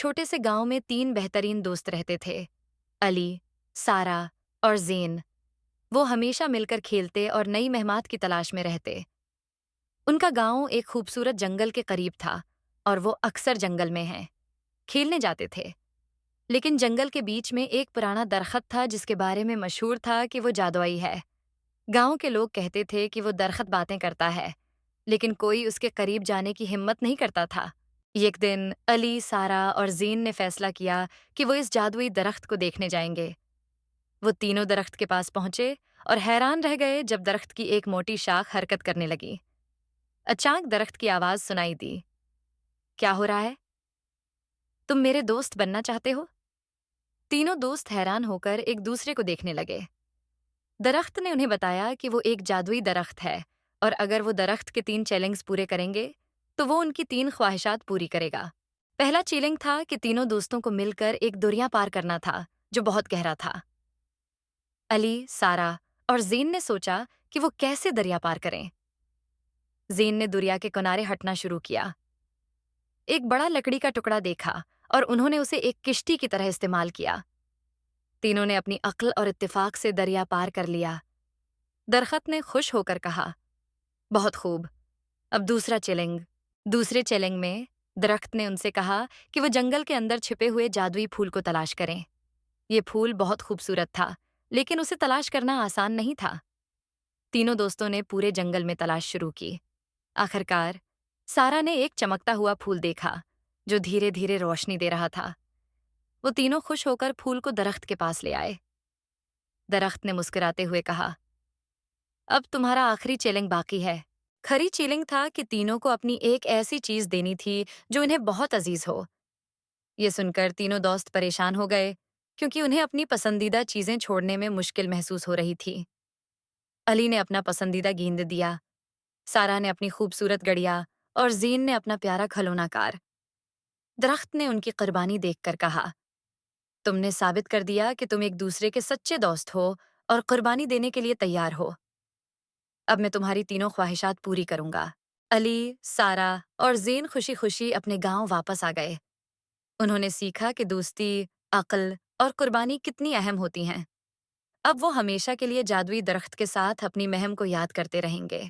چھوٹے سے گاؤں میں 3 بہترین دوست رہتے تھے، علی، سارا اور زین۔ وہ ہمیشہ مل کر کھیلتے اور نئی مہمات کی تلاش میں رہتے۔ ان کا گاؤں ایک خوبصورت جنگل کے قریب تھا اور وہ اکثر جنگل میں کھیلنے جاتے تھے۔ لیکن جنگل کے بیچ میں ایک پرانا درخت تھا جس کے بارے میں مشہور تھا کہ وہ جادوئی ہے۔ گاؤں کے لوگ کہتے تھے کہ وہ درخت باتیں کرتا ہے، لیکن کوئی اس کے قریب جانے کی ہمت نہیں کرتا تھا۔ ایک دن علی، سارا اور زین نے فیصلہ کیا کہ وہ اس جادوئی درخت کو دیکھنے جائیں گے۔ وہ تینوں درخت کے پاس پہنچے اور حیران رہ گئے جب درخت کی ایک موٹی شاخ حرکت کرنے لگی۔ اچانک درخت کی آواز سنائی دی، کیا ہو رہا ہے؟ تم میرے دوست بننا چاہتے ہو؟ تینوں دوست حیران ہو کر ایک دوسرے کو دیکھنے لگے۔ درخت نے انہیں بتایا کہ وہ ایک جادوئی درخت ہے اور اگر وہ درخت کے 3 چیلنجز پورے کریں گے تو وہ ان کی 3 خواہشات پوری کرے گا۔ پہلا چیلنج تھا کہ تینوں دوستوں کو مل کر ایک دریا پار کرنا تھا جو بہت گہرا تھا۔ علی، سارا اور زین نے سوچا کہ وہ کیسے دریا پار کریں۔ زین نے دریا کے کنارے ہٹنا شروع کیا۔ ایک بڑا لکڑی کا ٹکڑا دیکھا اور انہوں نے اسے ایک کشتی کی طرح استعمال کیا۔ تینوں نے اپنی عقل اور اتفاق سے دریا پار کر لیا۔ درخت نے خوش ہو کر کہا، بہت خوب، اب دوسرا چیلنج۔ دوسرے چیلنج میں درخت نے ان سے کہا کہ وہ جنگل کے اندر چھپے ہوئے جادوئی پھول کو تلاش کریں۔ یہ پھول بہت خوبصورت تھا، لیکن اسے تلاش کرنا آسان نہیں تھا۔ تینوں دوستوں نے پورے جنگل میں تلاش شروع کی۔ آخرکار سارا نے ایک چمکتا ہوا پھول دیکھا جو دھیرے دھیرے روشنی دے رہا تھا۔ وہ تینوں خوش ہو کر پھول کو درخت کے پاس لے آئے۔ درخت نے مسکراتے ہوئے کہا، اب تمہارا آخری چیلنج باقی ہے۔ کھری چیلنج تھا کہ تینوں کو اپنی ایک ایسی چیز دینی تھی جو انہیں بہت عزیز ہو۔ یہ سن کر تینوں دوست پریشان ہو گئے کیونکہ انہیں اپنی پسندیدہ چیزیں چھوڑنے میں مشکل محسوس ہو رہی تھی۔ علی نے اپنا پسندیدہ گیند دیا، سارا نے اپنی خوبصورت گڑیا اور زین نے اپنا پیارا کھلونا کار۔ درخت نے ان کی قربانی دیکھ کر کہا، تم نے ثابت کر دیا کہ تم ایک دوسرے کے سچے دوست ہو اور قربانی دینے کے لیے تیار ہو۔ اب میں تمہاری تینوں خواہشات پوری کروں گا۔ علی، سارا اور زین خوشی خوشی اپنے گاؤں واپس آ گئے۔ انہوں نے سیکھا کہ دوستی، عقل اور قربانی کتنی اہم ہوتی ہیں۔ اب وہ ہمیشہ کے لیے جادوئی درخت کے ساتھ اپنی مہم کو یاد کرتے رہیں گے۔